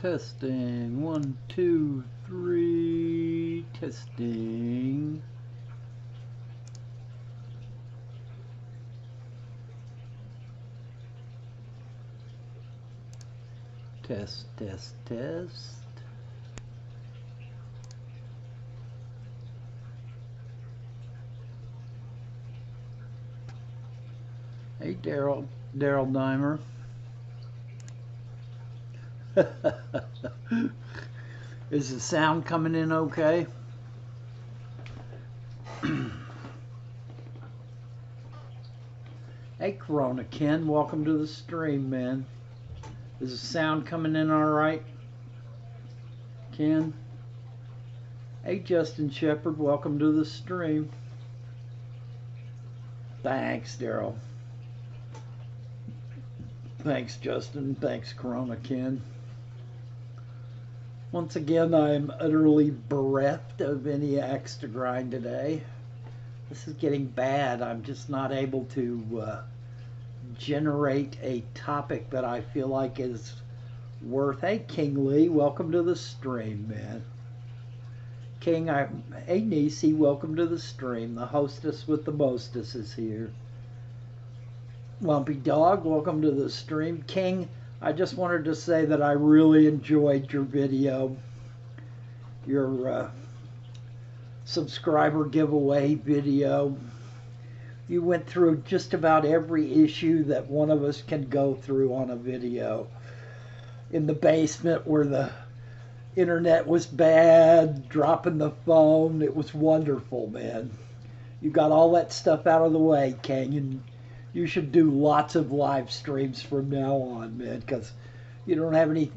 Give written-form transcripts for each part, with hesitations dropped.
Testing. 1, 2, 3. Testing. Test, test, test. Hey, Daryl Dimer. Is the sound coming in okay? Hey, Corona Ken, welcome to the stream, man. Is the sound coming in all right, Ken? Hey, Justin Shepard, welcome to the stream. Thanks, Daryl. Thanks, Justin. Thanks, Corona Ken. Once again, I'm utterly bereft of any axe to grind today. This is getting bad. I'm just not able to generate a topic that I feel like is worth. Hey, King Lee, welcome to the stream, man. King, hey, Nisi, welcome to the stream. The hostess with the mostess is here. Lumpy Dog, welcome to the stream. King, I just wanted to say that I really enjoyed your video, your subscriber giveaway video. You went through just about every issue that one of us can go through on a video. In the basement where the internet was bad, dropping the phone, it was wonderful, man. You got all that stuff out of the way, King, and you should do lots of live streams from now on, man, because you don't have any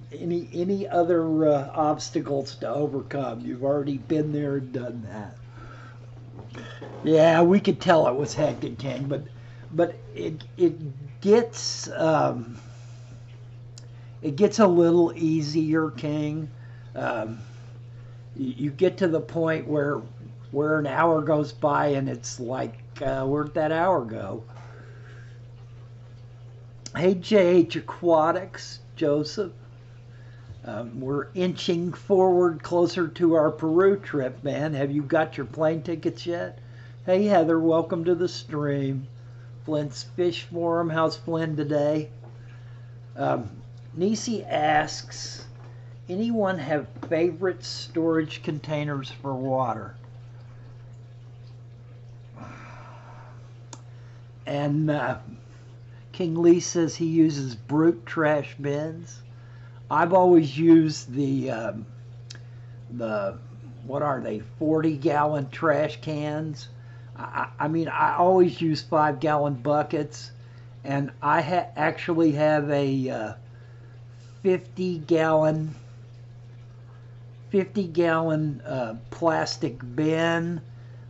other obstacles to overcome. You've already been there and done that. Yeah, we could tell it was hectic, King, but it gets a little easier, King. You get to the point where an hour goes by and it's like, where'd that hour go? Hey, JH Aquatics, Joseph. We're inching forward closer to our Peru trip, man. Have you got your plane tickets yet? Hey, Heather, welcome to the stream. Flint's Fish Forum, how's Flynn today? Nisi asks, anyone have favorite storage containers for water? And King Lee says he uses brute trash bins. I've always used the what are they, 40-gallon trash cans. I mean, I always use 5-gallon buckets, and I actually have a 50-gallon plastic bin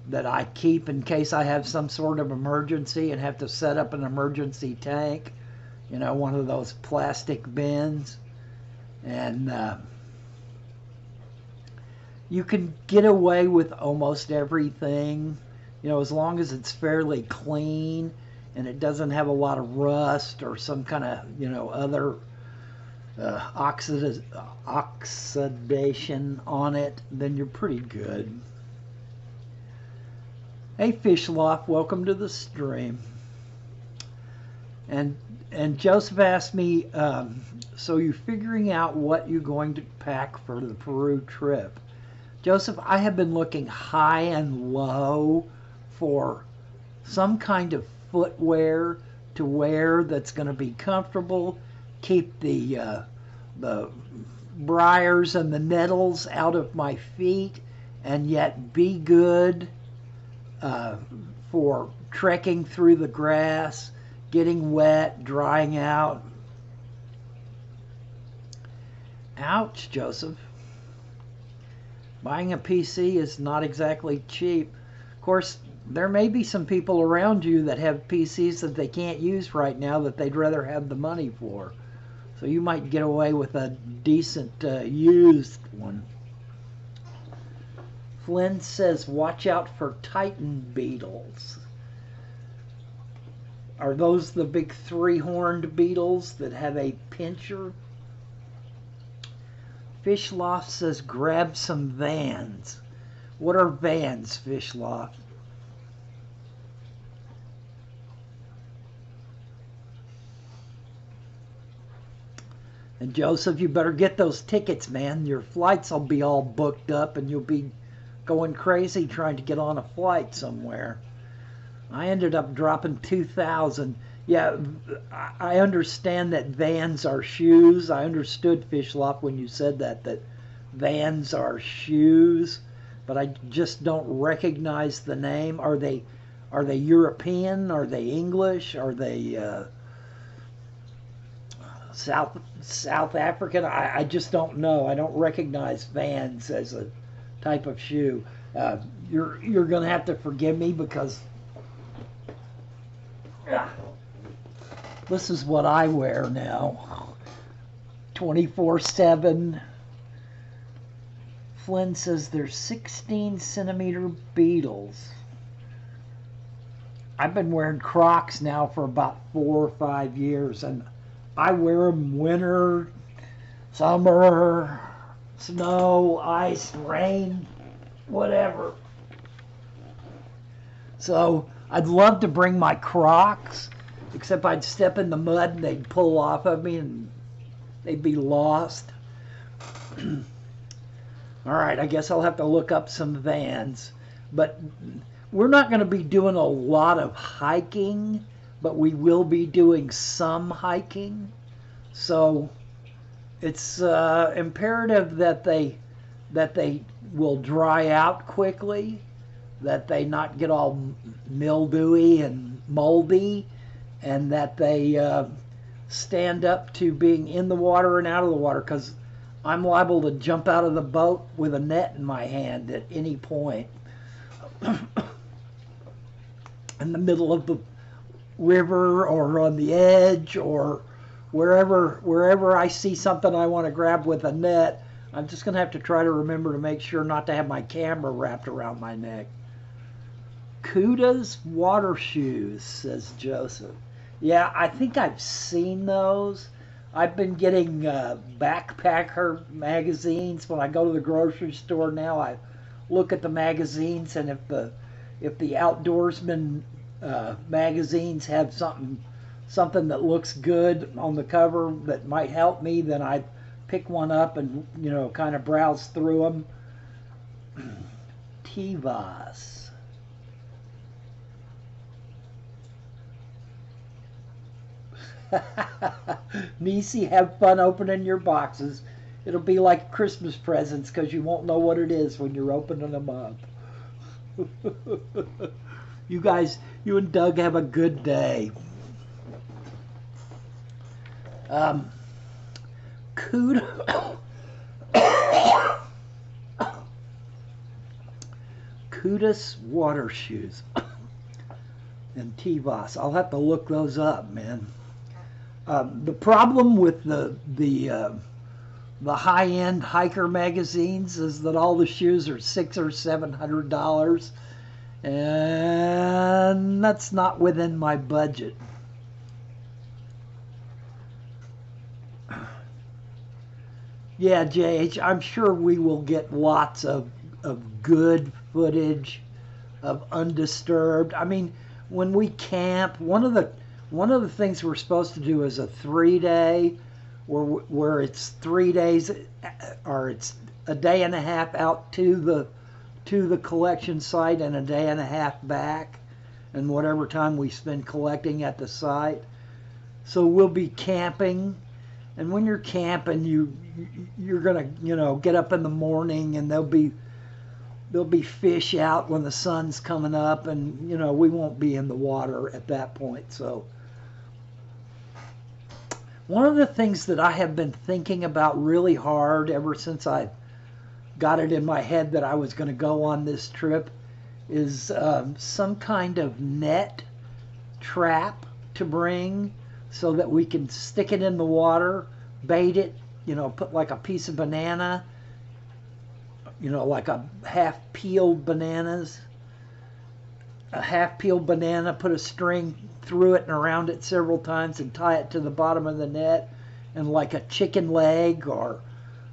that I keep in case I have some sort of emergency and have to set up an emergency tank. You know, one of those plastic bins. And you can get away with almost everything, you know, as long as it's fairly clean and it doesn't have a lot of rust or some kind of, you know, other oxidation on it, then you're pretty good. Hey, Fishloff, welcome to the stream. And Joseph asked me, so you're figuring out what you're going to pack for the Peru trip. Joseph, I have been looking high and low for some kind of footwear to wear that's going to be comfortable, keep the briars and the nettles out of my feet, and yet be good for trekking through the grass, getting wet, drying out. Ouch, Joseph. Buying a PC is not exactly cheap. Of course, there may be some people around you that have PCs that they can't use right now that they'd rather have the money for. So you might get away with a decent used one. Flynn says, watch out for Titan beetles. Are those the big 3-horned beetles that have a pincher? Fishloft says grab some Vans. What are Vans, Fishloft? And Joseph, you better get those tickets, man. Your flights will be all booked up and you'll be going crazy trying to get on a flight somewhere. I ended up dropping 2,000. Yeah, I understand that Vans are shoes. I understood, Fishloft, when you said that Vans are shoes, but I just don't recognize the name. Are they European? Are they English? Are they South African? I just don't know. I don't recognize Vans as a type of shoe. You're gonna have to forgive me because this is what I wear now, 24/7. Flynn says they're 16-centimeter beetles. I've been wearing Crocs now for about 4 or 5 years, and I wear them winter, summer, snow, ice, rain, whatever. So I'd love to bring my Crocs, except I'd step in the mud and they'd pull off of me and they'd be lost. All right, I guess I'll have to look up some Vans. But we're not going to be doing a lot of hiking, but we will be doing some hiking. So it's imperative that they will dry out quickly, that they not get all mildewy and moldy, and that they stand up to being in the water and out of the water, because I'm liable to jump out of the boat with a net in my hand at any point. In the middle of the river or on the edge or wherever I see something I want to grab with a net, I'm just going to have to try to remember to make sure not to have my camera wrapped around my neck. Kuda's water shoes, says Joseph. Yeah, I think I've seen those. I've been getting backpacker magazines. When I go to the grocery store now, I look at the magazines, and if the outdoorsman magazines have something that looks good on the cover that might help me, then I pick one up and kind of browse through them. Tivas. Nisi, have fun opening your boxes. It'll be like Christmas presents because you won't know what it is when you're opening them up. You guys, you and Doug have a good day. Kudas water shoes and Tivas. I'll have to look those up, man. The problem with the high-end hiker magazines is that all the shoes are $600 or $700, and that's not within my budget. Yeah, JH, I'm sure we will get lots of good footage of undisturbed. I mean, when we camp, one of the things we're supposed to do is a 3-day, where it's 3 days, or it's a day and a half out to the collection site and a day and a half back, and whatever time we spend collecting at the site. So we'll be camping, and when you're camping, you're gonna get up in the morning, and there'll be fish out when the sun's coming up, and we won't be in the water at that point. So one of the things that I have been thinking about really hard ever since I got it in my head that I was going to go on this trip is some kind of net trap to bring, so that we can stick it in the water, bait it, put like a piece of banana, like a half-peeled banana, put a string through it and around it several times and tie it to the bottom of the net, and like a chicken leg or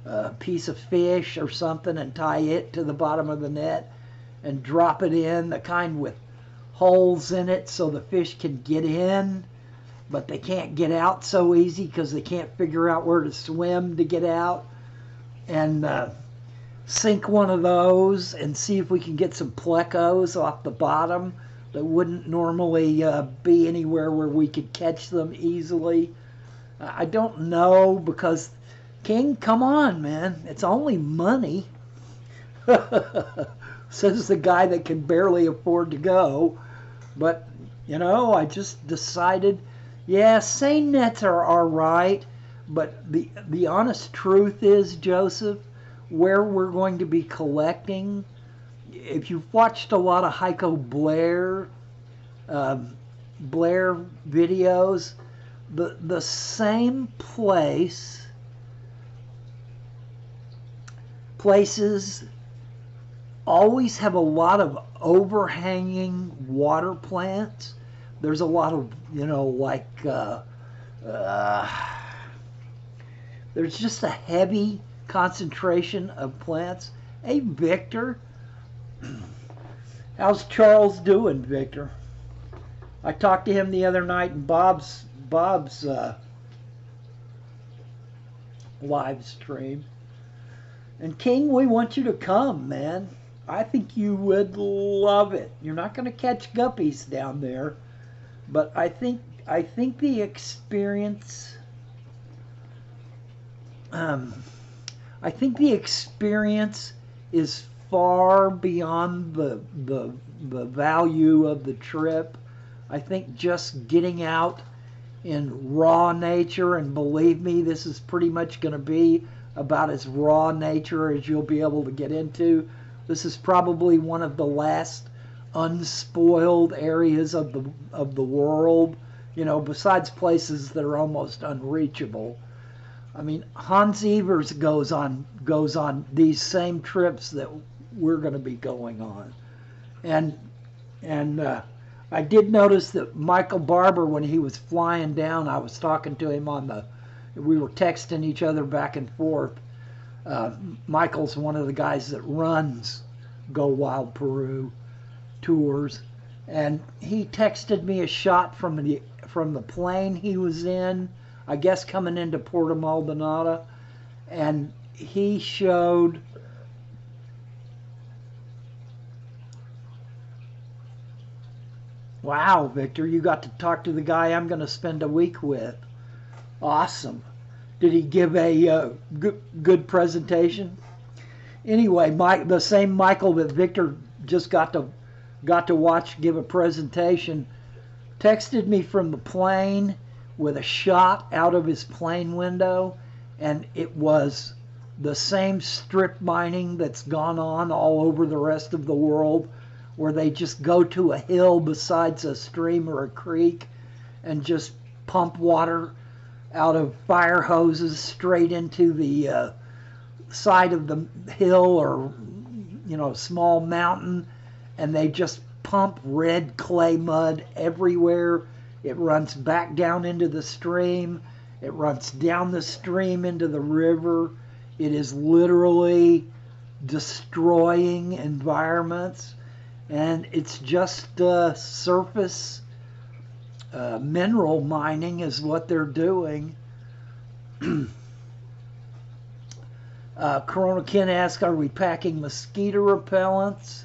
a piece of fish or something and tie it to the bottom of the net and drop it in, the kind with holes in it so the fish can get in, but they can't get out so easy because they can't figure out where to swim to get out. And sink one of those and see if we can get some plecos off the bottom that wouldn't normally be anywhere where we could catch them easily. I don't know, because King, come on, man, it's only money. Says the guy that can barely afford to go. But you know, I just decided, yeah, seine nets are all right, but the honest truth is, Joseph, where we're going to be collecting, if you've watched a lot of Heiko Blair videos, the same places always have a lot of overhanging water plants. There's a lot of, you know, like there's just a heavy concentration of plants. Hey, Victor. How's Charles doing, Victor? I talked to him the other night in Bob's live stream. And King, we want you to come, man. I think you would love it. You're not going to catch guppies down there, but I think the experience I think the experience is far beyond the value of the trip. I think just getting out in raw nature, and believe me, this is pretty much going to be about as raw nature as you'll be able to get into. This is probably one of the last unspoiled areas of the world, you know, besides places that are almost unreachable. I mean, Hans Evers goes on these same trips that we're going to be going on, and I did notice that Michael Barber, when he was flying down, I was talking to him we were texting each other back and forth. Michael's one of the guys that runs Go Wild Peru tours, and he texted me a shot from the plane he was in, I guess coming into Puerto Maldonado, and he showed wow, Victor, you got to talk to the guy I'm going to spend a week with. Awesome. Did he give a good presentation? Anyway, the same Michael that Victor just got to watch give a presentation texted me from the plane with a shot out of his plane window, and it was the same strip mining that's gone on all over the rest of the world, where they just go to a hill besides a stream or a creek and just pump water out of fire hoses straight into the side of the hill or, you know, small mountain, and they just pump red clay mud everywhere. It runs back down into the stream. It runs down the stream into the river. It is literally destroying environments. And it's just surface mineral mining is what they're doing. Corona Ken asks, are we packing mosquito repellents?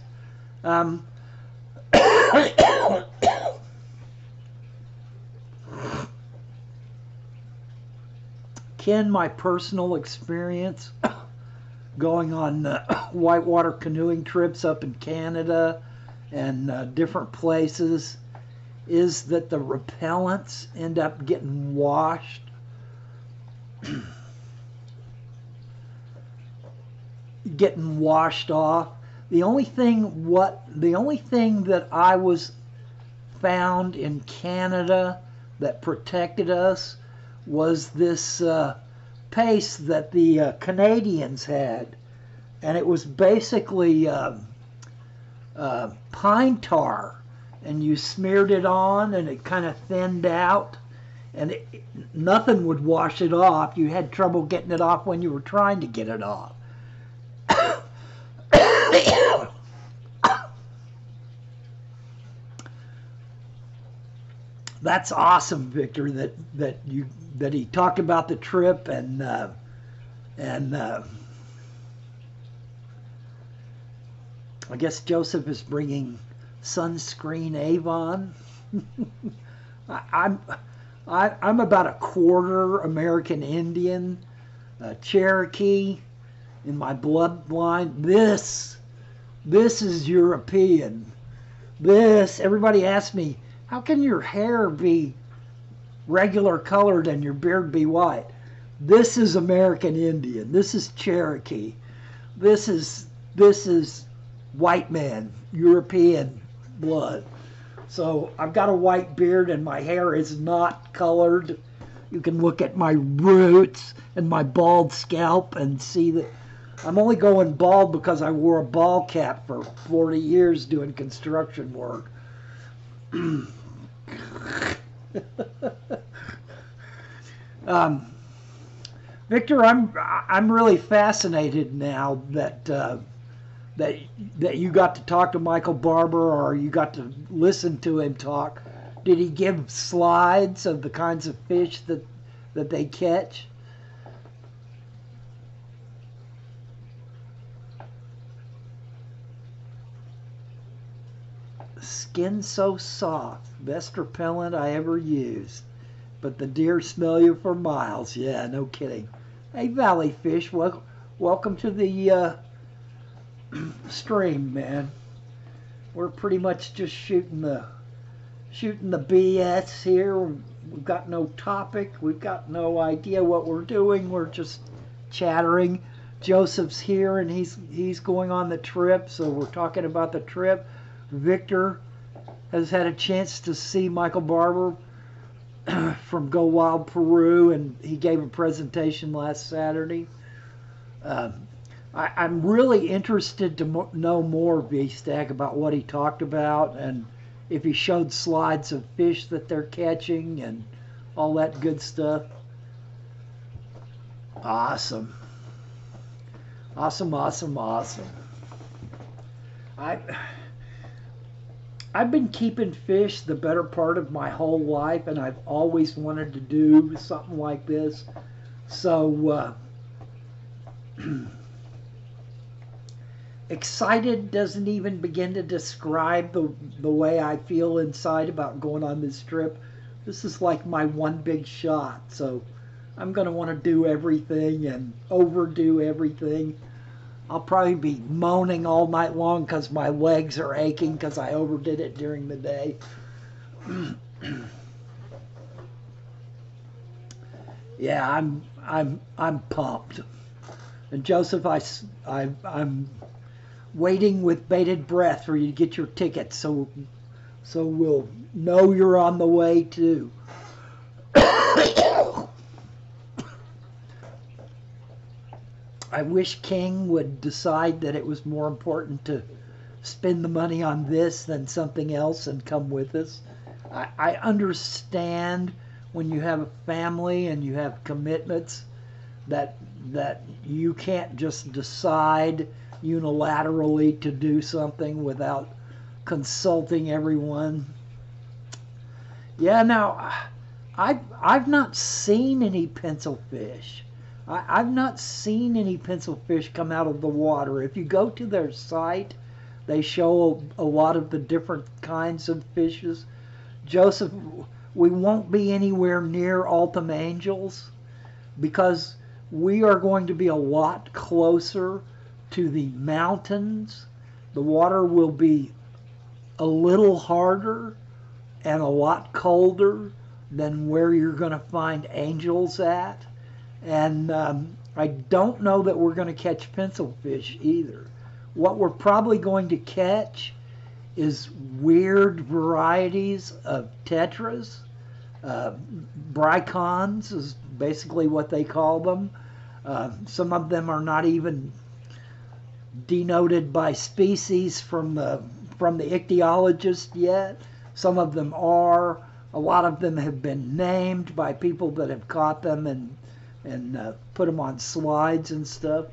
Ken, my personal experience going on whitewater canoeing trips up in Canada and different places is that the repellents end up getting washed. Getting washed off. The only thing that I was found in Canada that protected us was this paste that the Canadians had, and it was basically pine tar, and you smeared it on and it kind of thinned out, and nothing would wash it off. You had trouble getting it off when you were trying to get it off. That's awesome, Victor. That he talked about the trip and I guess Joseph is bringing sunscreen Avon. I'm about a quarter American Indian, Cherokee in my bloodline. This is European. Everybody asks me, how can your hair be regular colored and your beard be white? This is American Indian. This is Cherokee. This is white man, European blood. So I've got a white beard and my hair is not colored. You can look at my roots and my bald scalp and see that I'm only going bald because I wore a ball cap for 40 years doing construction work. Victor, I'm really fascinated now that you got to talk to Michael Barber, or you got to listen to him talk. Did he give slides of the kinds of fish that they catch? Skin so soft, best repellent I ever used, but the deer smell you for miles. Yeah, no kidding. Hey, Valley Fish, welcome to the stream, man. We're pretty much just shooting the BS here. We've got no topic. We've got no idea what we're doing. We're just chattering. Joseph's here and he's going on the trip, so we're talking about the trip. Victor has had a chance to see Michael Barber from Go Wild Peru, and he gave a presentation last Saturday. I'm really interested to know more, V-Stack, about what he talked about and if he showed slides of fish that they're catching and all that good stuff. Awesome. Awesome, awesome, awesome. I've been keeping fish the better part of my whole life, and I've always wanted to do something like this. So, excited doesn't even begin to describe the way I feel inside about going on this trip. This is like my one big shot, so I'm going to want to do everything and overdo everything. I'll probably be moaning all night long because my legs are aching because I overdid it during the day. Yeah, I'm pumped. And Joseph, I'm waiting with bated breath for you to get your tickets, so we'll know you're on the way too. I wish King would decide that it was more important to spend the money on this than something else and come with us. I understand when you have a family and you have commitments that you can't just decide unilaterally to do something without consulting everyone. Yeah, now I've not seen any pencil fish. I've not seen any pencil fish come out of the water. If you go to their site, they show a lot of the different kinds of fishes. Joseph, we won't be anywhere near Altum Angels because we are going to be a lot closer to the mountains. The water will be a little harder and a lot colder than where you're going to find angels at. And I don't know that we're going to catch pencil fish either. What we're probably going to catch is weird varieties of tetras. Bricons is basically what they call them. Some of them are not even denoted by species from the ichthyologist yet. Some of them are. A lot of them have been named by people that have caught them and put them on slides and stuff.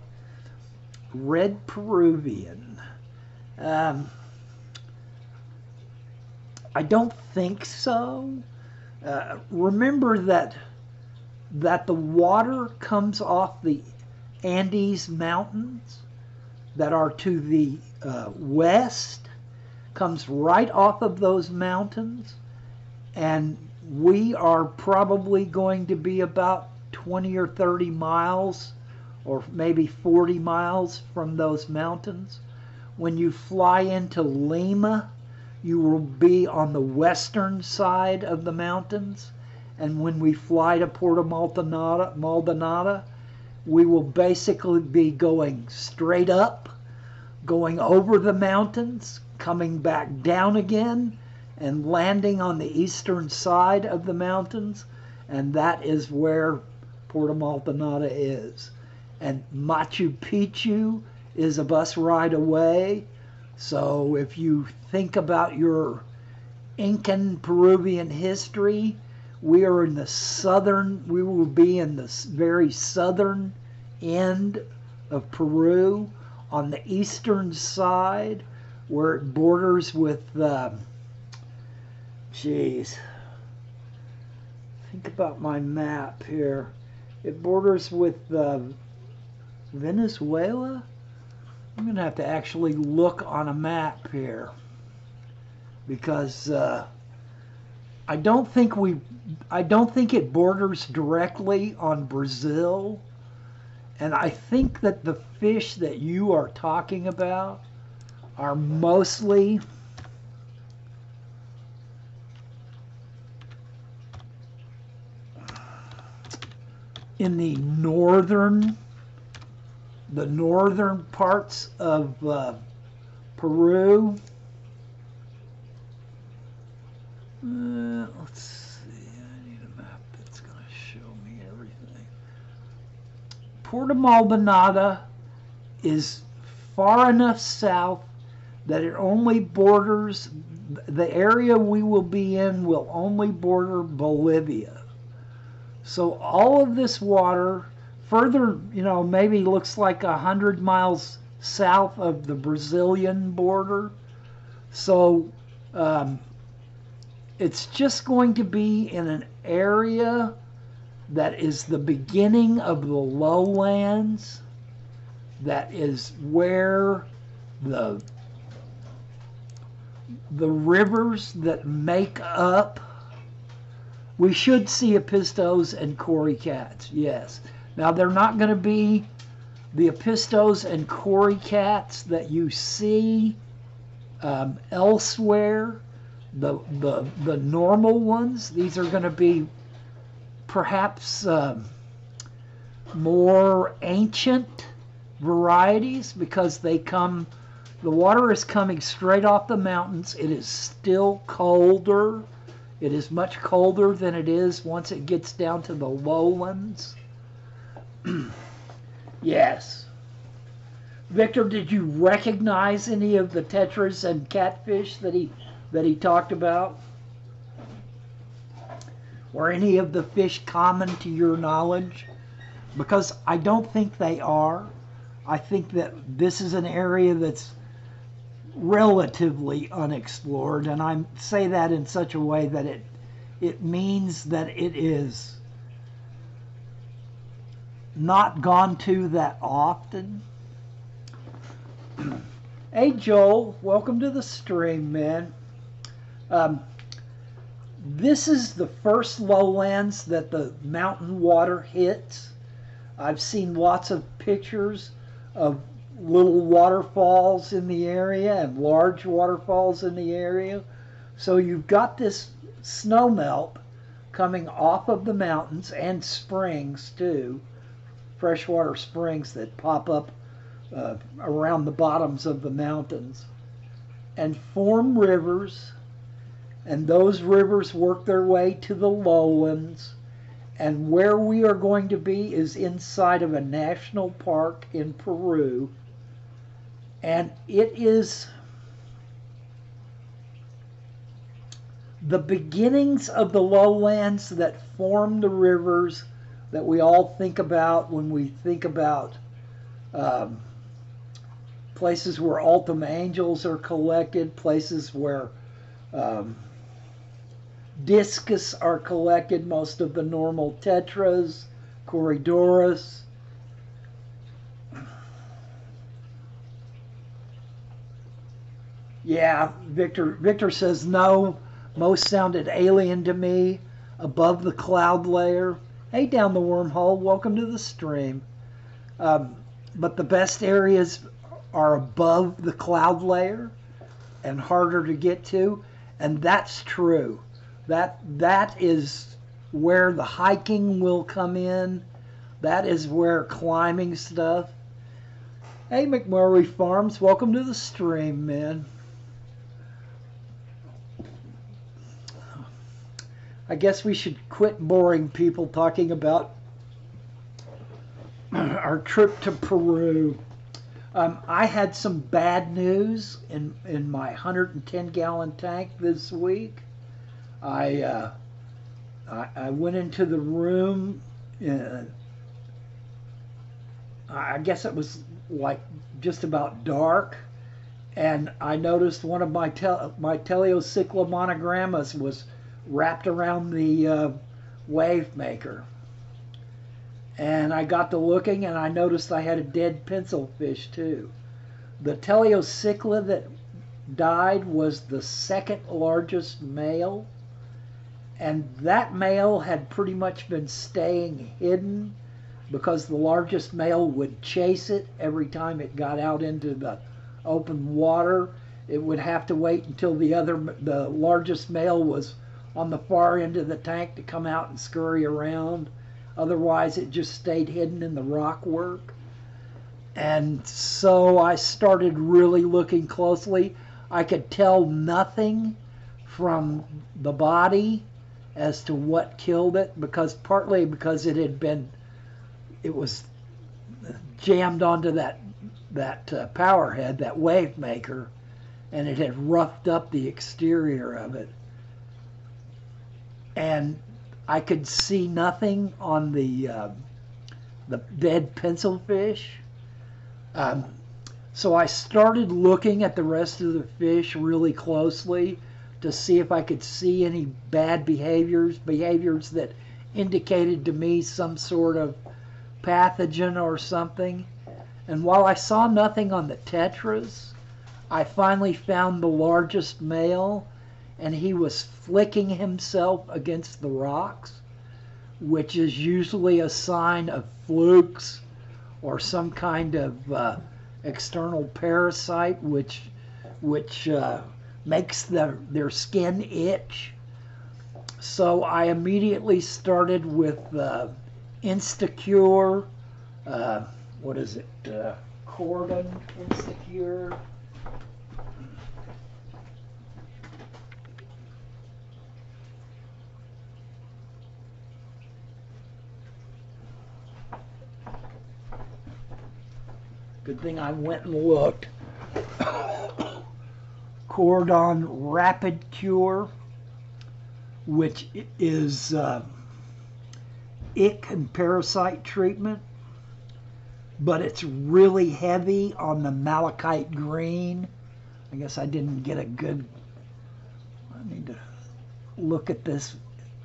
Red Peruvian. I don't think so. Remember that the water comes off the Andes Mountains that are to the west, comes right off of those mountains, and we are probably going to be about 20 or 30 miles or maybe 40 miles from those mountains. When you fly into Lima, you will be on the western side of the mountains, and when we fly to Puerto Maldonado, we will basically be going straight up, going over the mountains, coming back down again, and landing on the eastern side of the mountains, and that is where Puerto Maldonado is. And Machu Picchu is a bus ride away. So if you think about your Incan Peruvian history, we will be in the very southern end of Peru, on the eastern side, where it borders with, think about my map here. It borders with Venezuela. I'm going to have to actually look on a map here, because I don't think it borders directly on Brazil, and I think that the fish that you are talking about are mostly in the northern parts of Peru. Let's see, I need a map that's going to show me everything. Puerto Maldonado is far enough south that it only borders, the area we will be in will only border Bolivia. So all of this water, further, maybe looks like 100 miles south of the Brazilian border. So it's just going to be in an area that is the beginning of the lowlands. That is where the rivers that make up. We should see apistos and cory cats, yes. Now, they're not going to be the apistos and cory cats that you see elsewhere, the normal ones. These are going to be perhaps more ancient varieties, because the water is coming straight off the mountains. It is still colder. It is much colder than it is once it gets down to the lowlands. Yes. Victor, did you recognize any of the tetras and catfish that he talked about? Were any of the fish common to your knowledge? Because I don't think they are. I think that this is an area that's relatively unexplored, and I say that in such a way that it means that it is not gone to that often. Hey Joel, welcome to the stream, man. This is the first lowlands that the mountain water hits. I've seen lots of pictures of little waterfalls in the area and large waterfalls in the area. So you've got this snowmelt coming off of the mountains, and springs too, freshwater springs that pop up around the bottoms of the mountains and form rivers, and those rivers work their way to the lowlands. And where we are going to be is inside of a national park in Peru, and it is the beginnings of the lowlands that form the rivers that we all think about when we think about um, places where ultima angels are collected, places where um, discus are collected, most of the normal tetras, corridorus. Yeah, Victor says no. Most sounded alien to me, above the cloud layer. Hey, down the wormhole, welcome to the stream. Um, but the best areas are above the cloud layer and harder to get to, and that's true. That is where the hiking will come in. That is where climbing stuff. Hey, McMurray Farms, welcome to the stream, man. I guess we should quit boring people talking about our trip to Peru. I had some bad news in my 110-gallon tank this week. I went into the room. I guess it was like just about dark, and I noticed one of my Teleocycla monogrammas was wrapped around the wave maker. And I got to looking, and I noticed I had a dead pencil fish too. The Teleocycla that died was the second largest male, and that male had pretty much been staying hidden because the largest male would chase it every time it got out into the open water. It would have to wait until the largest male was on the far end of the tank to come out and scurry around. Otherwise, it just stayed hidden in the rock work. And so I started really looking closely. I could tell nothing from the body as to what killed it, partly because it was jammed onto that power head, that wave maker, and it had roughed up the exterior of it. And I could see nothing on the dead pencil fish. So I started looking at the rest of the fish really closely to see if I could see any bad behaviors that indicated to me some sort of pathogen or something. And while I saw nothing on the tetras, I finally found the largest male, and he was flicking himself against the rocks, which is usually a sign of flukes or some kind of external parasite which makes their skin itch. So I immediately started with Instacure. What is it? Cordon Instacure. Good thing I went and looked. Cordon Rapid Cure, which is ick and parasite treatment, but it's really heavy on the malachite green. I guess I didn't get a good... I need to look at this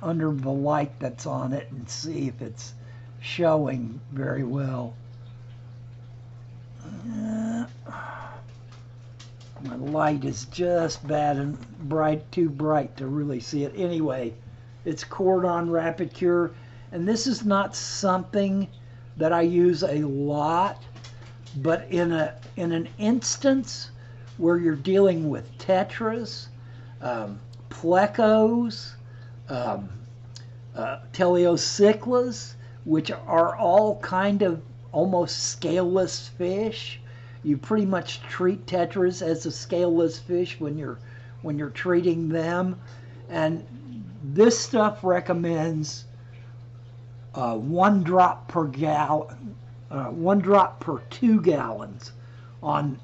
under the light that's on it and see if it's showing very well. My light is just bad and too bright to really see it. Anyway, it's Cordon Rapid Cure, and this is not something that I use a lot, but in an instance where you're dealing with tetras, plecos, teleocyclas, which are all kind of almost scaleless fish. You pretty much treat tetras as a scaleless fish when you're treating them, and this stuff recommends 1 drop per gallon, 1 drop per 2 gallons on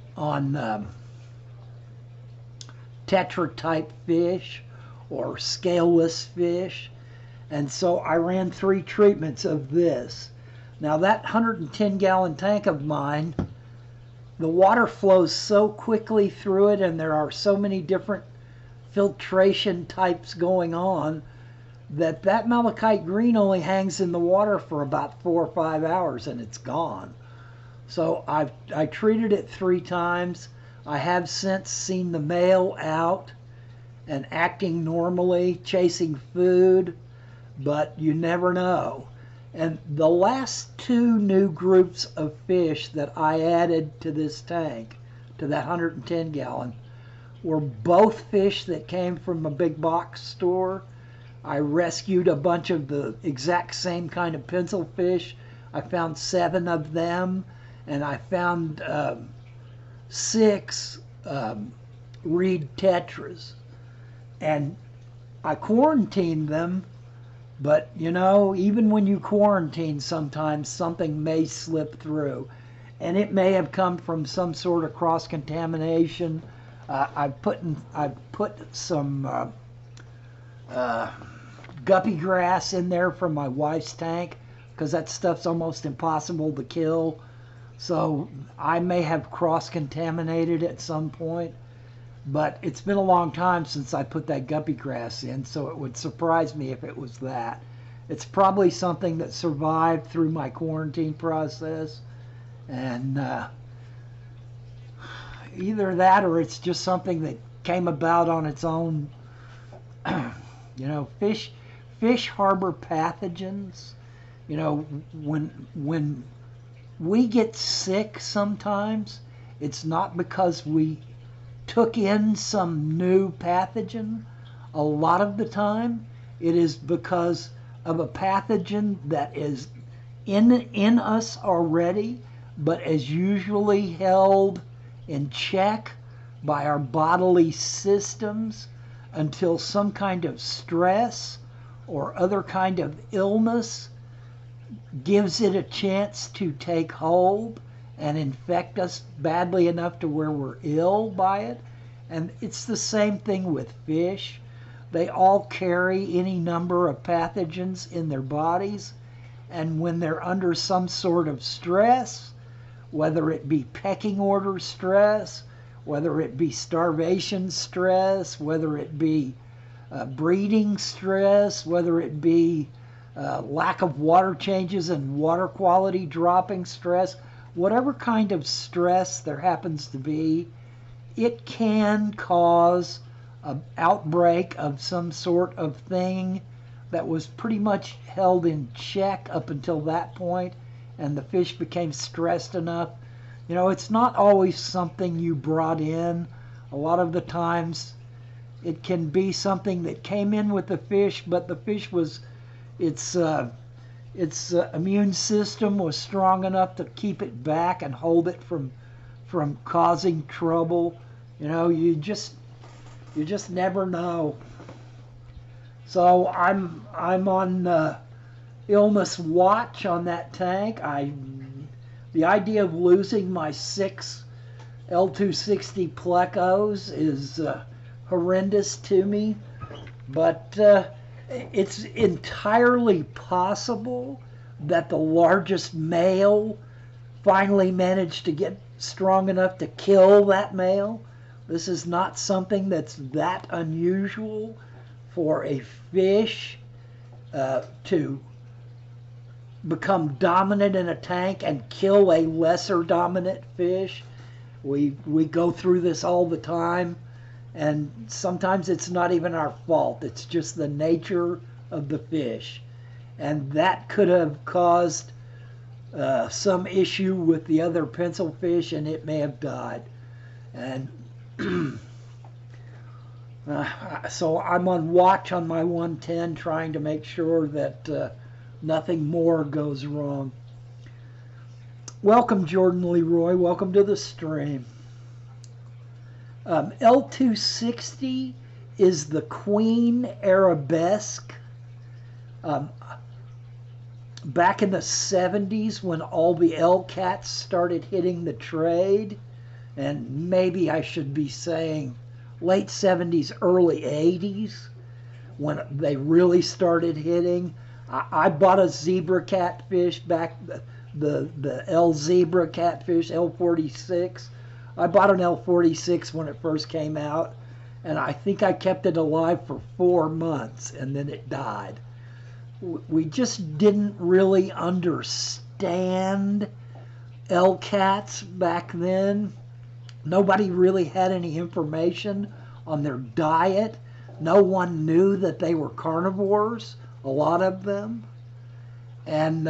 tetra type fish, or scaleless fish. And so I ran 3 treatments of this. Now that 110-gallon tank of mine, the water flows so quickly through it, and there are so many different filtration types going on, that malachite green only hangs in the water for about 4 or 5 hours and it's gone. So I treated it 3 times. I have since seen the male out and acting normally, chasing food, but you never know. And the last 2 new groups of fish that I added to this tank, to that 110-gallon, were both fish that came from a big box store. I rescued a bunch of the exact same kind of pencil fish. I found 7 of them, and I found 6 reed tetras. And I quarantined them, but you know, even when you quarantine, sometimes something may slip through. And it may have come from some sort of cross-contamination. I've put some guppy grass in there from my wife's tank, because that stuff's almost impossible to kill. So I may have cross-contaminated at some point, but it's been a long time since I put that guppy grass in, so it would surprise me if it was that. It's probably something that survived through my quarantine process, and either that or it's just something that came about on its own. You know, fish harbor pathogens. You know, when we get sick sometimes, it's not because we took in some new pathogen. A lot of the time, it is because of a pathogen that is in us already, but is usually held in check by our bodily systems until some kind of stress or other kind of illness gives it a chance to take hold and infect us badly enough to where we're ill by it. And it's the same thing with fish. They all carry any number of pathogens in their bodies, and when they're under some sort of stress, whether it be pecking order stress, whether it be starvation stress, whether it be breeding stress, whether it be lack of water changes and water quality dropping stress, whatever kind of stress there happens to be, it can cause an outbreak of some sort of thing that was pretty much held in check up until that point, and the fish became stressed enough. You know, it's not always something you brought in. A lot of the times it can be something that came in with the fish, but the fish was, its immune system was strong enough to keep it back and hold it from causing trouble. You know, you just never know. So I'm on illness watch on that tank. The idea of losing my 6 L260 plecos is horrendous to me, but it's entirely possible that the largest male finally managed to get strong enough to kill that male. This is not something that's that unusual for a fish to become dominant in a tank and kill a lesser dominant fish. We go through this all the time, and sometimes it's not even our fault. It's just the nature of the fish, and that could have caused some issue with the other pencil fish, and it may have died. And so I'm on watch on my 110, trying to make sure that nothing more goes wrong. Welcome, Jordan Leroy. Welcome to the stream. L260 is the Queen Arabesque. Back in the 70s, when all the L cats started hitting the trade, and maybe I should be saying late 70s, early 80s, when they really started hitting. I bought a zebra catfish back, the L zebra catfish, L46. I bought an L46 when it first came out, and I think I kept it alive for 4 months, and then it died. We just didn't really understand L cats back then. Nobody really had any information on their diet. No one knew that they were carnivores, a lot of them. And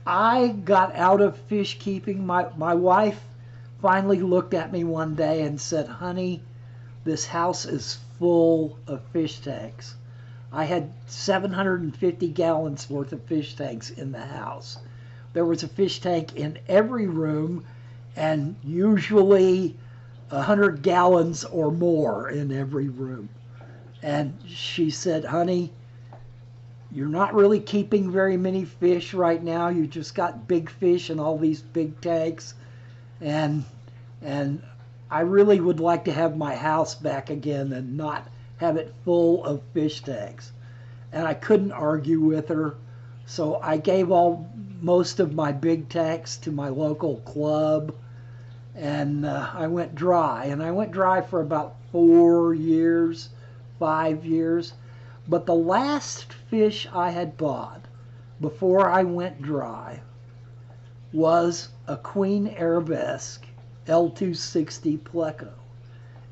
I got out of fish keeping. My wife finally looked at me one day and said, "Honey, this house is full of fish tanks." I had 750 gallons worth of fish tanks in the house. There was a fish tank in every room, and usually 100 gallons or more in every room. And she said, "Honey, you're not really keeping very many fish right now. You just got big fish in all these big tanks. And I really would like to have my house back again and not have it full of fish tanks." And I couldn't argue with her. So I gave most of my big tanks to my local club, and I went dry. And I went dry for about 4 years, 5 years. But the last fish I had bought before I went dry was a Queen Arabesque L260 Pleco.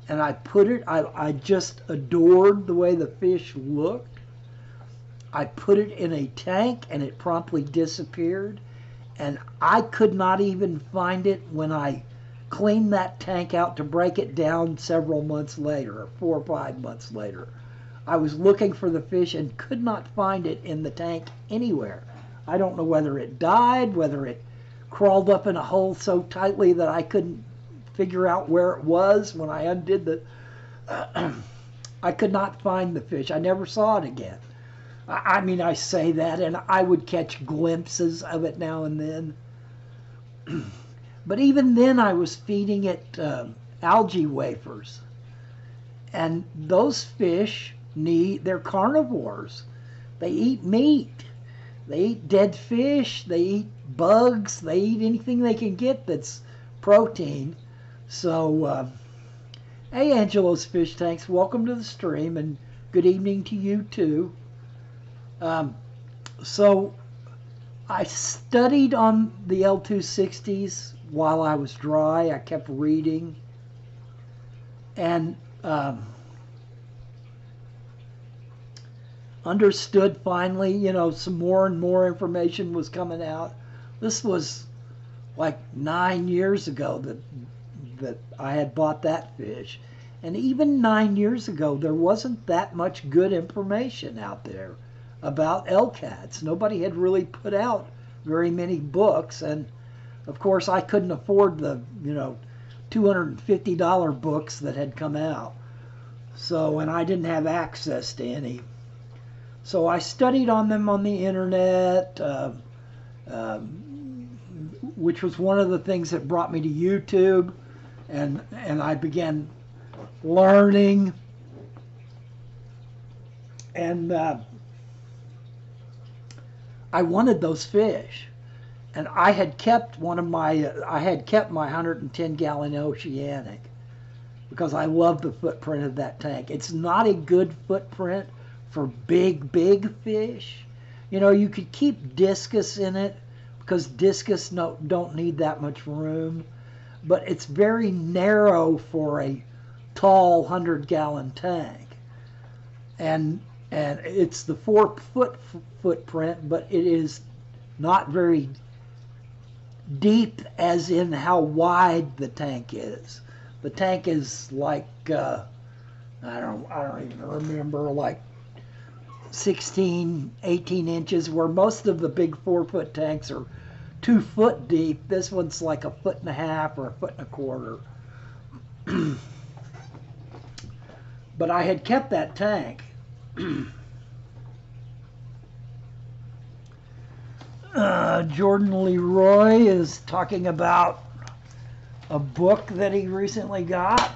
And I just adored the way the fish looked. I put it in a tank and it promptly disappeared. And I could not even find it when I cleaned that tank out to break it down several months later, or 4 or 5 months later. I was looking for the fish and could not find it in the tank anywhere. I don't know whether it died, whether it crawled up in a hole so tightly that I couldn't figure out where it was when I undid the... I could not find the fish. I never saw it again. I mean, I say that, and I would catch glimpses of it now and then. But even then, I was feeding it algae wafers. And those fish they're carnivores. They eat meat. They eat dead fish. They eat bugs. They eat anything they can get that's protein. So, hey, Angelo's Fish Tanks, welcome to the stream, and good evening to you, too. So I studied on the L260s while I was dry. I kept reading, and understood finally, some more and more information was coming out. This was like 9 years ago that I had bought that fish. And even 9 years ago, there wasn't that much good information out there about L-cats. Nobody had really put out very many books, and of course I couldn't afford the $250 books that had come out. So, and I didn't have access to any. So I studied on them on the internet, which was one of the things that brought me to YouTube, and I began learning, and I wanted those fish, and I had kept my 110-gallon Oceanic because I love the footprint of that tank. It's not a good footprint for big fish. You could keep discus in it because discus don't need that much room, but it's very narrow for a tall 100-gallon tank, and it's the 4-foot footprint, but it is not very deep as in how wide the tank is. The tank is like I don't even remember, like 16, 18 inches, where most of the big 4-foot tanks are 2 foot deep. This one's like 1.5 feet or 1.25 feet. But I had kept that tank. Jordan Leroy is talking about a book that he recently got.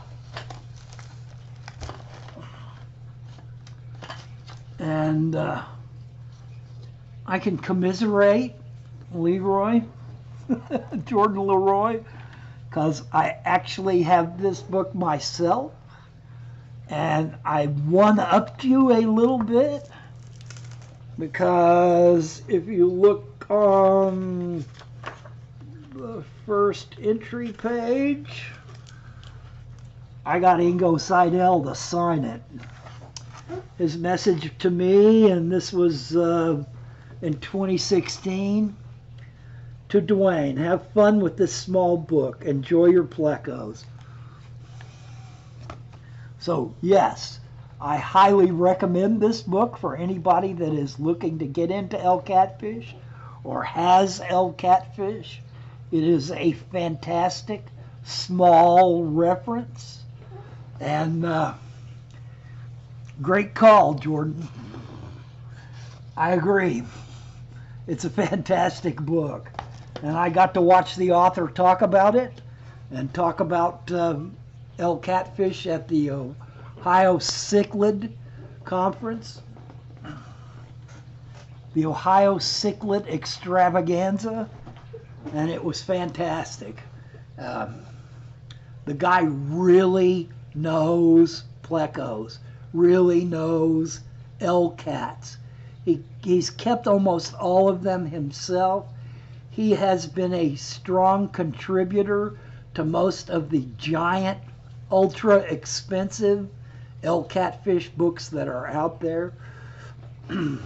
And I can commiserate Leroy, Jordan Leroy, because I actually have this book myself, and I one-upped you a little bit, because if you look on the first entry page, I got Ingo Seidel to sign it. His message to me, and this was in 2016, to Dwain: have fun with this small book. Enjoy your plecos. So yes, I highly recommend this book for anybody that is looking to get into elk catfish or has elk catfish. It is a fantastic small reference, and great call, Jordan. I agree. It's a fantastic book. And I got to watch the author talk about it and talk about elk catfish at the Ohio Cichlid Conference, the Ohio Cichlid Extravaganza, and it was fantastic. The guy really knows plecos, really knows elk cats. He's kept almost all of them himself. He has been a strong contributor to most of the giant, ultra expensive elk catfish books that are out there. An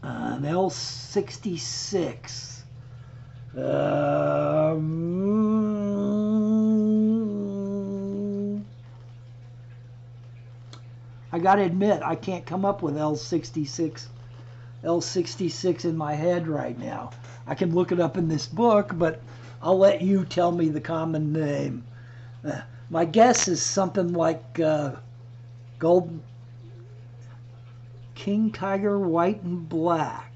L66. I gotta admit, I can't come up with L66 in my head right now. I can look it up in this book, but I'll let you tell me the common name. My guess is something like gold king tiger, white and black.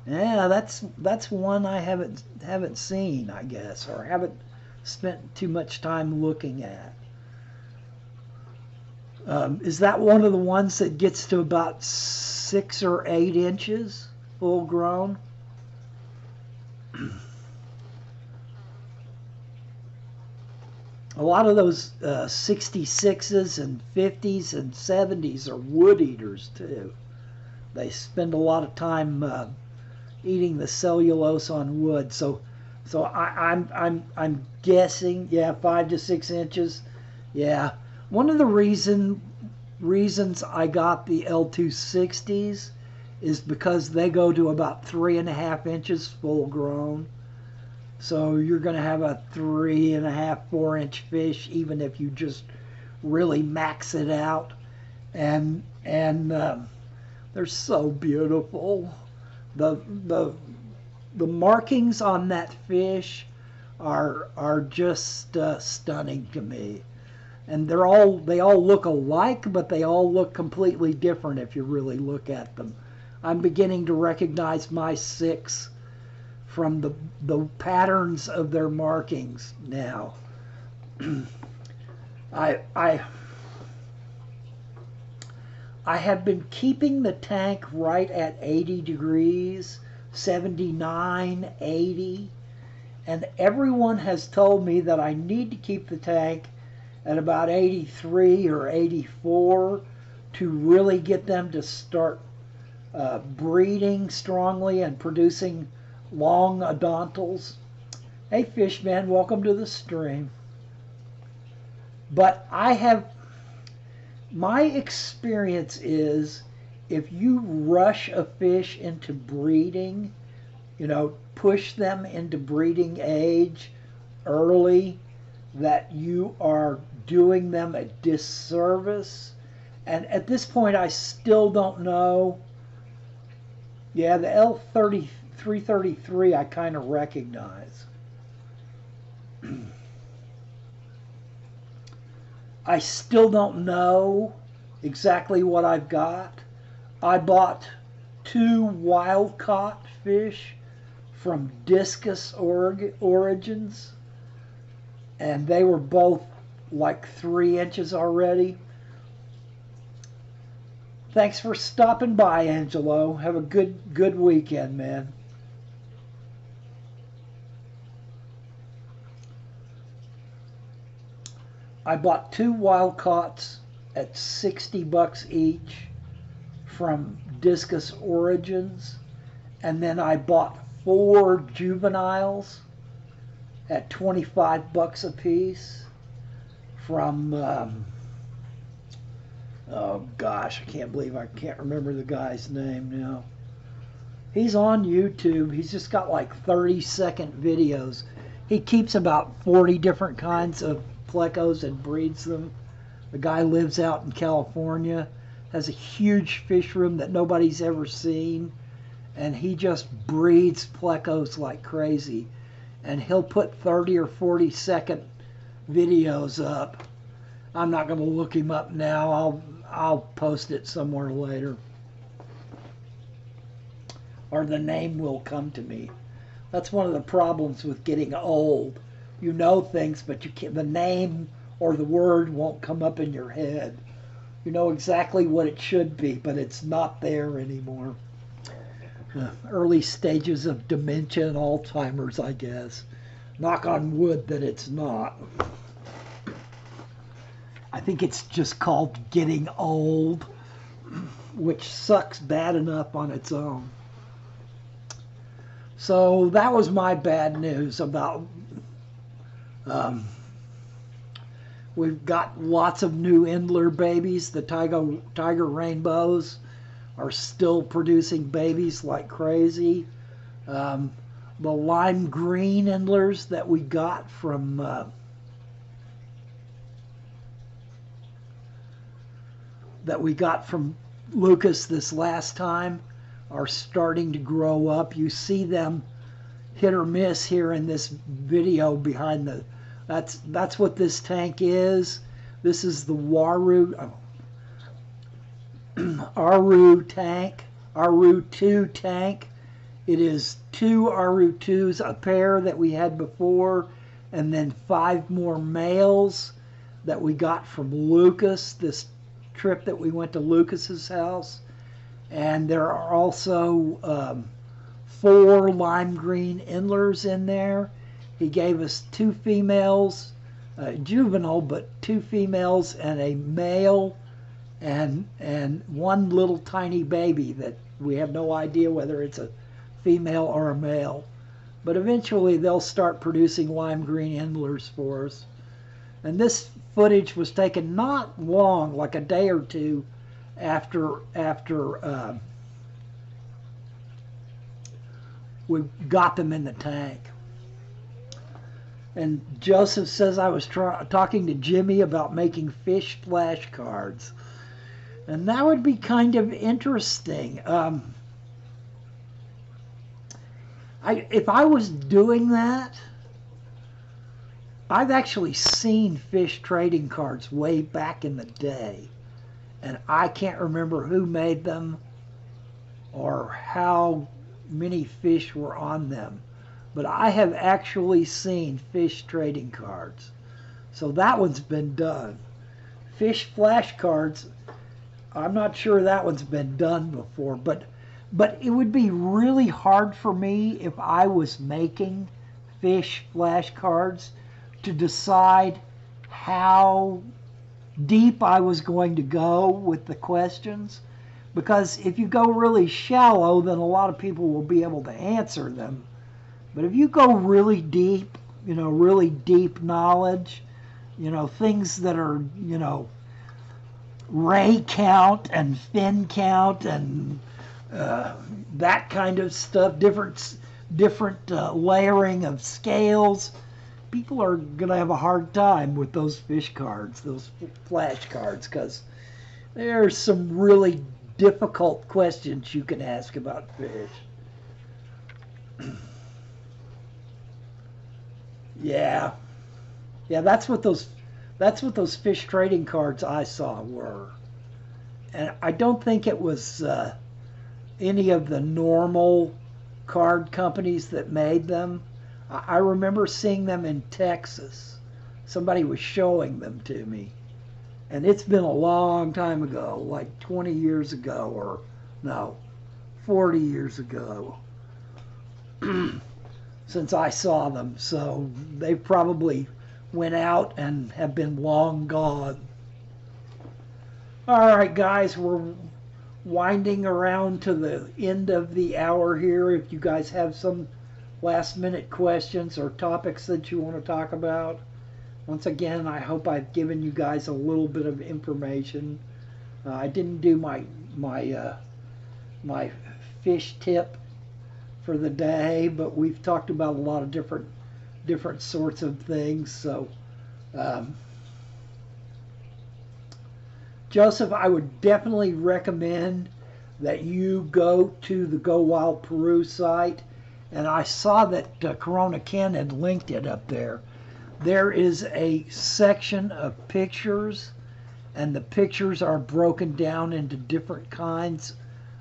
Yeah, that's one I haven't seen, I guess, or haven't spent too much time looking at. Is that one of the ones that gets to about 6 or 8 inches full grown? A lot of those 66s and 50s and 70s are wood eaters too. They spend a lot of time eating the cellulose on wood. So I'm guessing, yeah, 5 to 6 inches. Yeah. One of the reasons I got the L260s is because they go to about 3.5 inches full grown. So you're going to have a 3.5, 4-inch fish, even if you just really max it out. And they're so beautiful. The markings on that fish are just stunning to me. And they all look alike, but they all look completely different if you really look at them. I'm beginning to recognize my 6 from the patterns of their markings now. I have been keeping the tank right at 80 degrees, 79, 80, and everyone has told me that I need to keep the tank at about 83 or 84 to really get them to start breeding strongly and producing long odontals. Hey Fishman, welcome to the stream. But my experience is if you rush a fish into breeding, push them into breeding age early, that you are doing them a disservice. And at this point, I still don't know. Yeah, the L333 I kind of recognize. I still don't know exactly what I've got. I bought 2 wild-caught fish from Discus Origins. and they were both like 3 inches already. Thanks for stopping by, Angelo. Have a good weekend, man. I bought 2 wild caughts at $60 each from Discus Origins, and then I bought 4 juveniles at $25 a piece from oh gosh, I can't believe I can't remember the guy's name now. He's on YouTube. He's just got like 30-second videos. He keeps about 40 different kinds of plecos and breeds them. The guy lives out in California, has a huge fish room that nobody's ever seen, and he just breeds plecos like crazy. And he'll put 30 or 40-second videos up. I'm not going to look him up now. I'll post it somewhere later, or the name will come to me. That's one of the problems with getting old. You know things, but you can't, the name or the word won't come up in your head. You know exactly what it should be, but it's not there anymore. Early stages of dementia and Alzheimer's, I guess. Knock on wood that it's not. I think it's just called getting old, which sucks bad enough on its own. So that was my bad news about we've got lots of new Endler babies. The tiger rainbows are still producing babies like crazy. The lime green Endlers that we got from Lucas this last time are starting to grow up. You see them hit or miss here in this video behind the. That's what this tank is. This is the Aru tank, Aru2 tank. It is 2 Aru2s, a pair that we had before, and then 5 more males that we got from Lucas this trip that we went to Lucas's house. And there are also 4 lime green Endlers in there. He gave us 2 females, juvenile, but 2 females and a male, and 1 little tiny baby that we have no idea whether it's a female or a male. But eventually they'll start producing lime green Endlers for us. And this footage was taken not long, like a day or two after we got them in the tank. And Joseph says I was talking to Jimmy about making fish flashcards. And that would be kind of interesting. If I was doing that, I've actually seen fish trading cards way back in the day. And I can't remember who made them or how many fish were on them. But I have actually seen fish trading cards. So that one's been done. Fish flashcards, I'm not sure that one's been done before. But it would be really hard for me if I was making fish flashcards to decide how deep I was going to go with the questions. Because if you go really shallow, then a lot of people will be able to answer them. But if you go really deep, really deep knowledge, things that are, ray count and fin count and that kind of stuff, different layering of scales, people are going to have a hard time with those fish cards, those flash cards, because there's some really difficult questions you can ask about fish. Yeah, that's what those fish trading cards I saw were, and I don't think it was any of the normal card companies that made them. I remember seeing them in Texas. Somebody was showing them to me. And it's been a long time ago, like 20 years ago, or no, 40 years ago, since I saw them. So they probably went out and have been long gone. All right, guys, we're winding around to the end of the hour here. If you guys have some last minute questions or topics that you want to talk about, once again, I hope I've given you guys a little bit of information. I didn't do my fish tip for the day, but we've talked about a lot of different sorts of things. So, Joseph, I would definitely recommend that you go to the Go Wild Peru site, and I saw that Corona Ken had linked it up there. There is a section of pictures, and the pictures are broken down into different kinds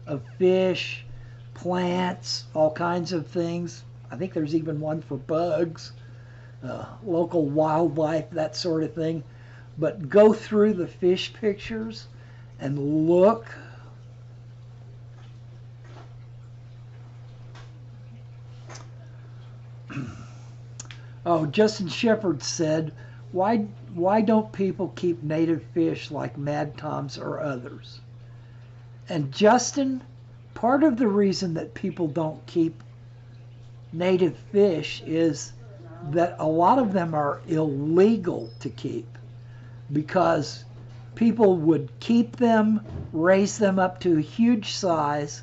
of fish, plants, all kinds of things. I think there's even one for bugs, local wildlife, that sort of thing. But go through the fish pictures and look. Oh, Justin Shepard said, why don't people keep native fish like Mad Toms or others? And Justin, part of the reason that people don't keep native fish is that a lot of them are illegal to keep, because people would keep them, raise them up to a huge size,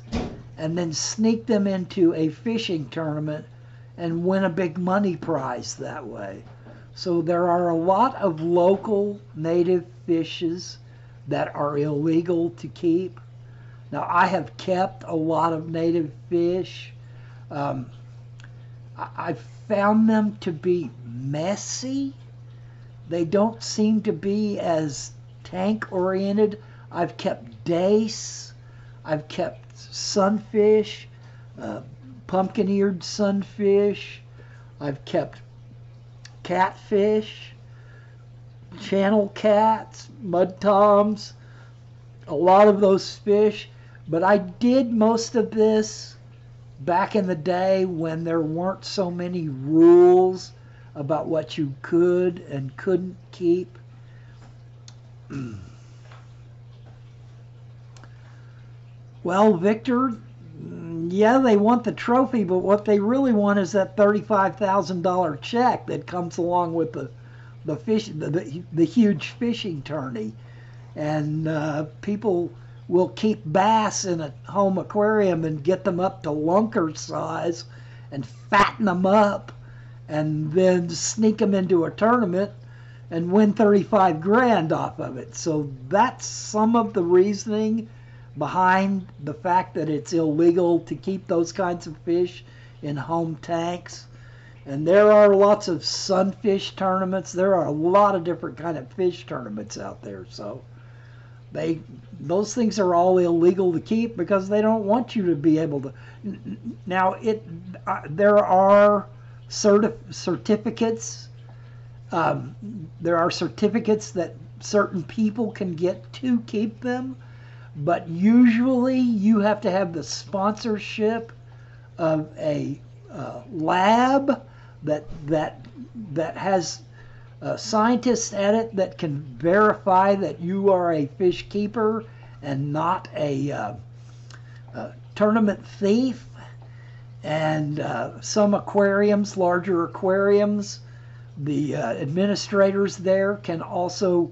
and then sneak them into a fishing tournament and win a big money prize that way. So there are a lot of local native fishes that are illegal to keep. Now, I have kept a lot of native fish. I found them to be messy. They don't seem to be as tank oriented. I've kept dace. I've kept sunfish, pumpkin-eared sunfish. I've kept catfish, channel cats, mud toms, a lot of those fish. But I did most of this back in the day when there weren't so many rules about what you could and couldn't keep. Well, Victor, yeah, they want the trophy, but what they really want is that $35,000 check that comes along with the huge fishing tourney. And people will keep bass in a home aquarium and get them up to lunker size and fatten them up and then sneak them into a tournament and win 35 grand off of it. So that's some of the reasoning behind the fact that it's illegal to keep those kinds of fish in home tanks. And there are lots of sunfish tournaments. There are a lot of different kind of fish tournaments out there. So those things are all illegal to keep because they don't want you to be able to. Now, there are certificates. There are certificates that certain people can get to keep them, but usually you have to have the sponsorship of a lab that has scientists at it that can verify that you are a fish keeper and not a tournament thief. And some aquariums, larger aquariums, the administrators there can also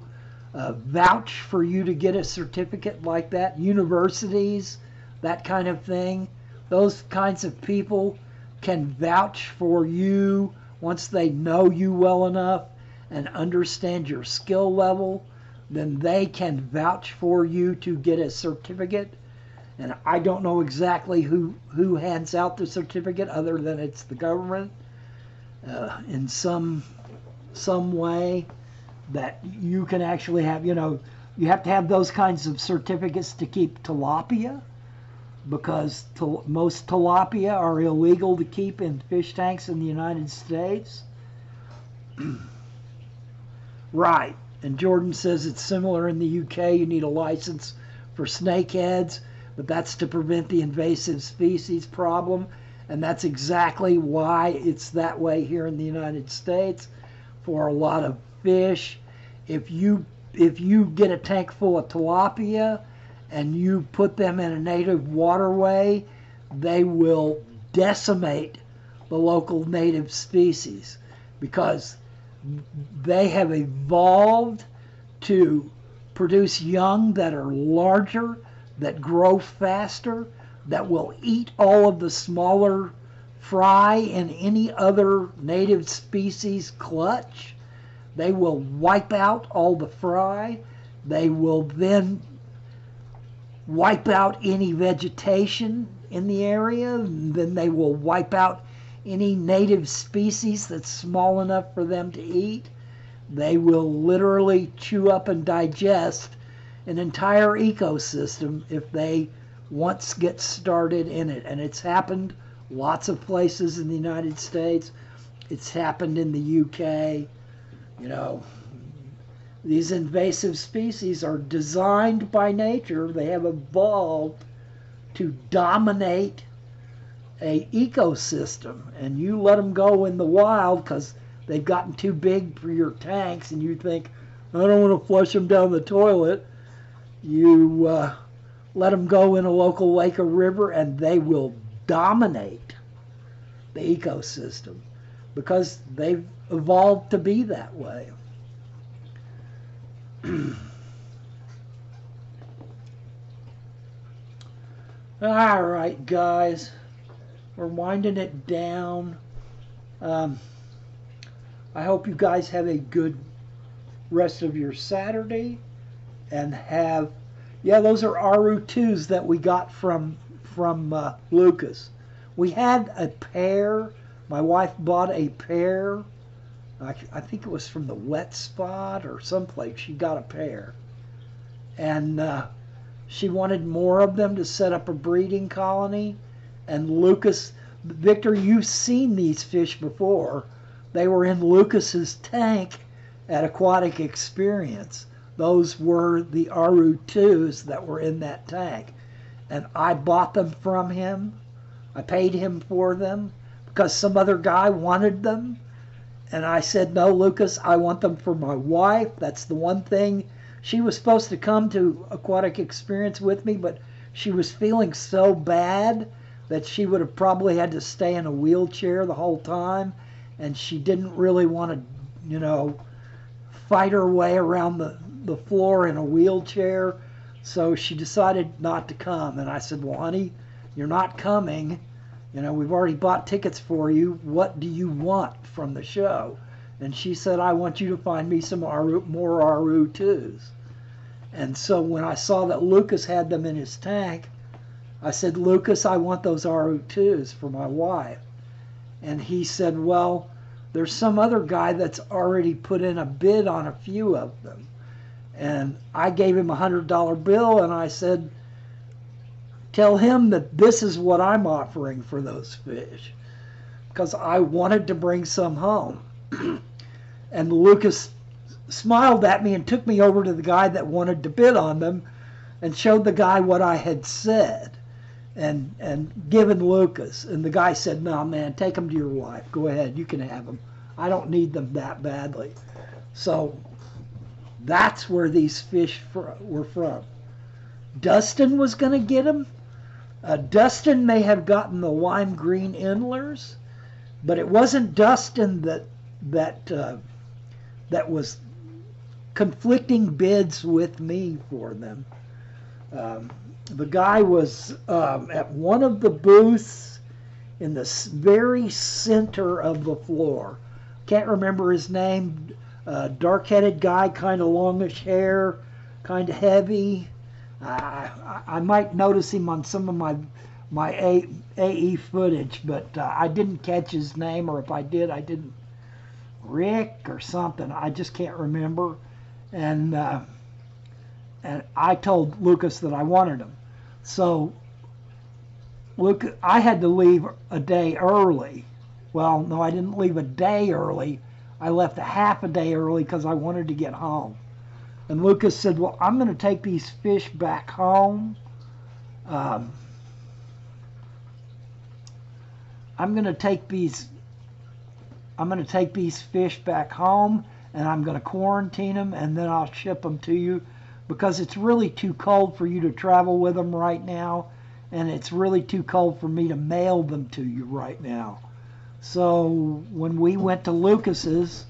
vouch for you to get a certificate like that. Universities, that kind of thing. Those kinds of people can vouch for you once they know you well enough and understand your skill level. Then they can vouch for you to get a certificate. And I don't know exactly who hands out the certificate other than it's the government in some way that you can actually have. You have to have those kinds of certificates to keep tilapia, because most tilapia are illegal to keep in fish tanks in the United States. Right. And Jordan says it's similar in the UK. You need a license for snakeheads, but that's to prevent the invasive species problem. And that's exactly why it's that way here in the United States for a lot of fish. If you get a tank full of tilapia and you put them in a native waterway, they will decimate the local native species because they have evolved to produce young that are larger, that grow faster, that will eat all of the smaller fry in any other native species clutch. They will wipe out all the fry. They will then wipe out any vegetation in the area. And then they will wipe out any native species that's small enough for them to eat. They will literally chew up and digest an entire ecosystem if they once get started in it. And it's happened lots of places in the United States. It's happened in the UK. You know, these invasive species are designed by nature. They have evolved to dominate a ecosystem, and you let them go in the wild because they've gotten too big for your tanks, and you think, I don't want to flush them down the toilet. You let them go in a local lake or river, and they will dominate the ecosystem because they've evolved to be that way. All right, guys. We're winding it down. I hope you guys have a good rest of your Saturday and have, yeah, those are RU2s that we got from Lucas. We had a pair. My wife bought a pair. I think it was from the Wet Spot or someplace. She got a pair. And she wanted more of them to set up a breeding colony. And Lucas, Victor, you've seen these fish before. They were in Lucas's tank at Aquatic Experience. Those were the RU2s that were in that tank. And I bought them from him. I paid him for them because some other guy wanted them. And I said, no, Lucas, I want them for my wife. That's the one thing. She was supposed to come to Aquatic Experience with me, but she was feeling so bad that she would have probably had to stay in a wheelchair the whole time. And she didn't really want to, you know, fight her way around the floor in a wheelchair. So she decided not to come. And I said, well, honey, you're not coming. You know, we've already bought tickets for you. What do you want from the show? And she said, I want you to find me some more RU2s. And so when I saw that Lucas had them in his tank, I said, Lucas, I want those RU2s for my wife. And he said, well, there's some other guy that's already put in a bid on a few of them. And I gave him a $100 bill, and I said, tell him that this is what I'm offering for those fish. Because I wanted to bring some home. And Lucas smiled at me and took me over to the guy that wanted to bid on them and showed the guy what I had said and given Lucas. And the guy said, no, man, take them to your wife. Go ahead, you can have them. I don't need them that badly. So that's where these fish were from. Dustin was going to get them. Dustin may have gotten the lime green endlers, but it wasn't Dustin that was conflicting bids with me for them. The guy was at one of the booths in the very center of the floor. Can't remember his name. Dark-headed guy, kind of longish hair, kind of heavy. I might notice him on some of my AE footage, but I didn't catch his name, or if I did, I didn't. Rick or something. I just can't remember. And I told Lucas that I wanted him. So I had to leave a day early. Well, no, I didn't leave a day early. I left a half a day early because I wanted to get home. And Lucas said, well, I'm going to take these fish back home. I'm going to take these fish back home, and I'm going to quarantine them, and then I'll ship them to you, because it's really too cold for you to travel with them right now, and it's really too cold for me to mail them to you right now. So when we went to Lucas's,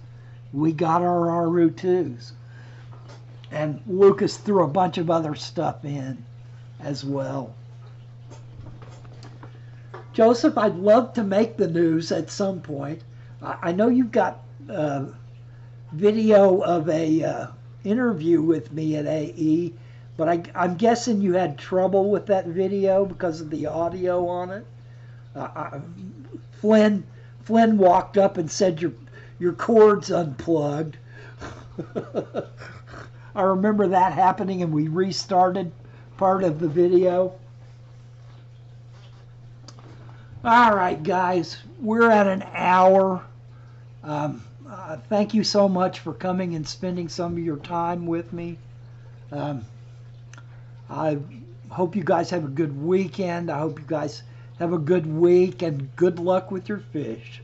we got our RU2s. And Lucas threw a bunch of other stuff in as well. Joseph, I'd love to make the news at some point. I know you've got video of a interview with me at AE, but I'm guessing you had trouble with that video because of the audio on it. Flynn walked up and said your cord's unplugged. I remember that happening, and we restarted part of the video. All right, guys, we're at an hour. Thank you so much for coming and spending some of your time with me. I hope you guys have a good weekend. I hope you guys have a good week, and good luck with your fish.